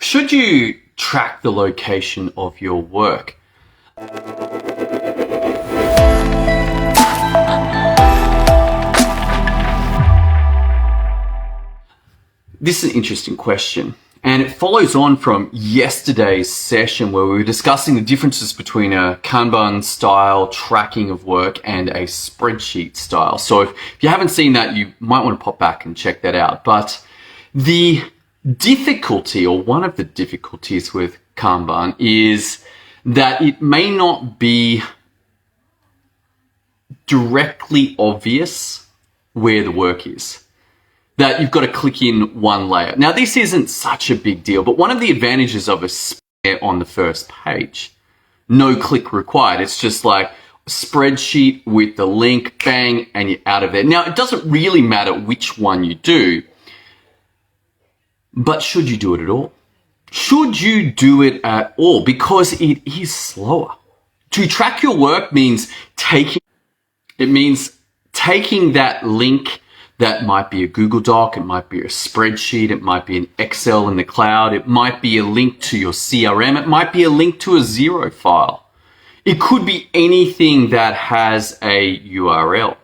Should you track the location of your work? This is an interesting question, and it follows on from yesterday's session where we were discussing the differences between a Kanban style tracking of work and a spreadsheet style. So if you haven't seen that, you might want to pop back and check that out. But the difficulty, or one of the difficulties with Kanban, is that it may not be directly obvious where the work is. That you've got to click in one layer. Now, this isn't such a big deal, but one of the advantages of a spreadsheet on the first page, no click required. It's just like a spreadsheet with the link, bang, and you're out of there. Now, it doesn't really matter which one you do, but should you do it at all? Should you do it at all? Because it is slower. To track your work means taking that link. That might be a Google Doc, it might be a spreadsheet, it might be an Excel in the cloud, it might be a link to your CRM, it might be a link to a Xero file. It could be anything that has a URL.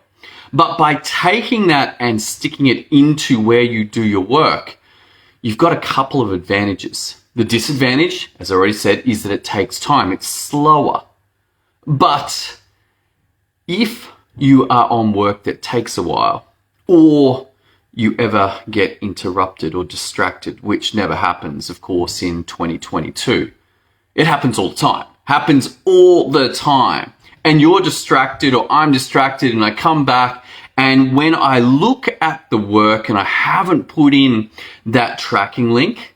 But by taking that and sticking it into where you do your work, you've got a couple of advantages. The disadvantage, as I already said, is that it takes time. It's slower. But if you are on work that takes a while, or you ever get interrupted or distracted, which never happens, of course, in 2022. It happens all the time. Happens all the time. And you're distracted or I'm distracted and I come back, and when I look at the work and I haven't put in that tracking link,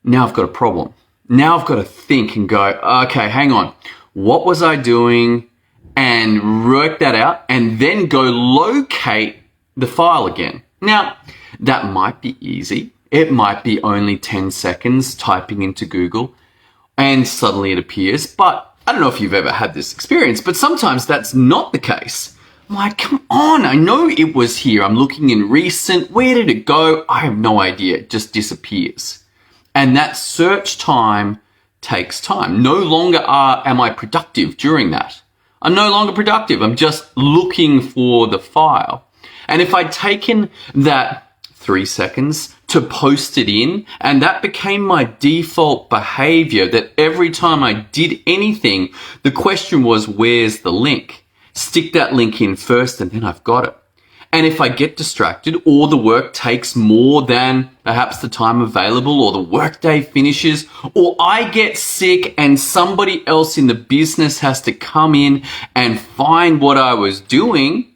now I've got a problem. Now I've got to think and go, okay, hang on. What was I doing? And work that out and then go locate the file again. Now, that might be easy. It might be only 10 seconds typing into Google and suddenly it appears. But I don't know if you've ever had this experience, but sometimes that's not the case. I'm like, come on, I know it was here. I'm looking in recent. Where did it go? I have no idea. It just disappears. And that search time takes time. No longer am I productive during that. I'm no longer productive. I'm just looking for the file. And if I'd taken that 3 seconds to post it in, and that became my default behavior, that every time I did anything, the question was, where's the link? Stick that link in first and then I've got it. And if I get distracted or the work takes more than perhaps the time available, or the workday finishes, or I get sick and somebody else in the business has to come in and find what I was doing,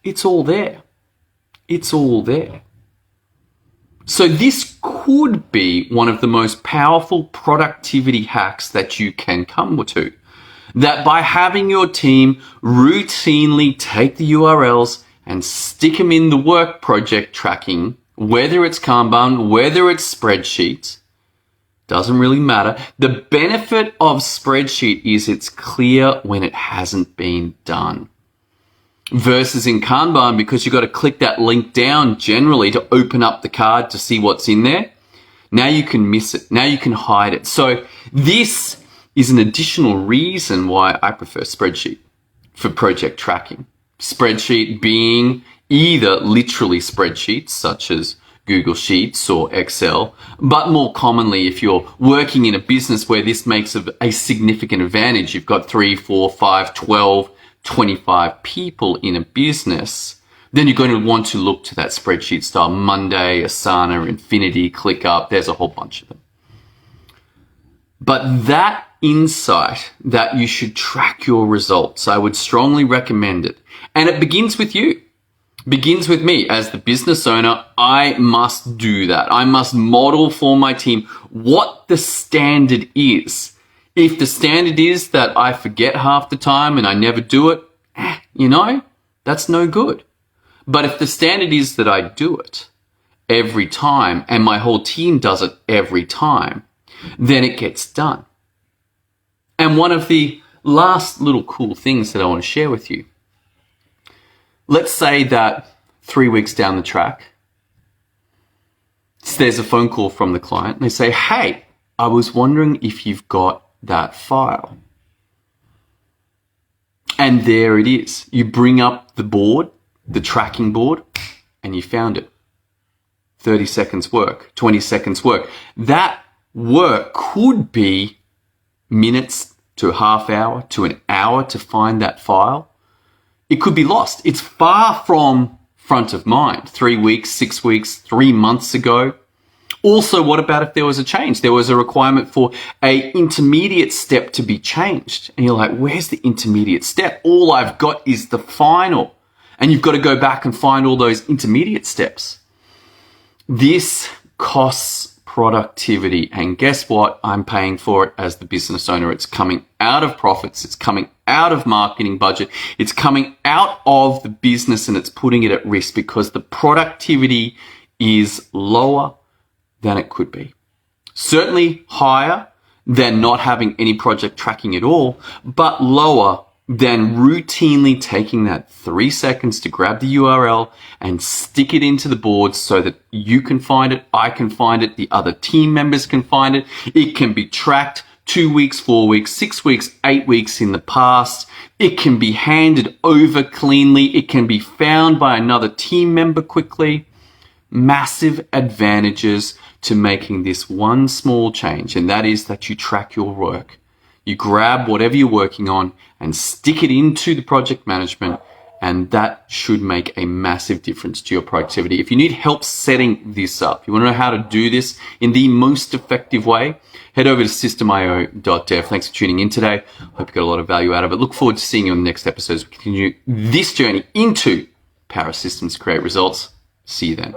it's all there. It's all there. So this could be one of the most powerful productivity hacks that you can come to. That by having your team routinely take the URLs and stick them in the work project tracking, whether it's Kanban, whether it's spreadsheets, doesn't really matter. The benefit of spreadsheet is it's clear when it hasn't been done. Versus in Kanban, because you've got to click that link down generally to open up the card to see what's in there. Now you can miss it. Now you can hide it. So this is an additional reason why I prefer spreadsheet for project tracking. Spreadsheet being either literally spreadsheets such as Google Sheets or Excel, but more commonly if you're working in a business where this makes a significant advantage, you've got 3, 4, 5, 12, 25 people in a business, then you're going to want to look to that spreadsheet style. Monday, Asana, Infinity, ClickUp, there's a whole bunch of them. But that insight that you should track your results, I would strongly recommend it. And it begins with you. Begins with me. As the business owner, I must do that. I must model for my team what the standard is. If the standard is that I forget half the time and I never do it, that's no good. But if the standard is that I do it every time and my whole team does it every time, then it gets done. And one of the last little cool things that I want to share with you, let's say that 3 weeks down the track, there's a phone call from the client and they say, hey, I was wondering if you've got that file. And there it is. You bring up the board, the tracking board, and you found it. 30 seconds work, 20 seconds work. That work could be minutes to a half hour to an hour to find that file. It could be lost. It's far from front of mind. 3 weeks, 6 weeks, 3 months ago. Also, what about if there was a change? There was a requirement for a intermediate step to be changed. And you're like, where's the intermediate step? All I've got is the final. And you've got to go back and find all those intermediate steps. This costs productivity. And guess what? I'm paying for it as the business owner. It's coming out of profits. It's coming out of marketing budget. It's coming out of the business, and it's putting it at risk because the productivity is lower than it could be. Certainly higher than not having any project tracking at all, but lower than routinely taking that 3 seconds to grab the URL and stick it into the board so that you can find it, I can find it, the other team members can find it. It can be tracked 2 weeks, 4 weeks, 6 weeks, 8 weeks in the past. It can be handed over cleanly. It can be found by another team member quickly. Massive advantages to making this one small change, and that is that you track your work. You grab whatever you're working on and stick it into the project management, and that should make a massive difference to your productivity. If you need help setting this up, you want to know how to do this in the most effective way, head over to systemio.dev. Thanks for tuning in today. Hope you got a lot of value out of it. Look forward to seeing you on the next episode as we continue this journey into Power Systems to create results. See you then.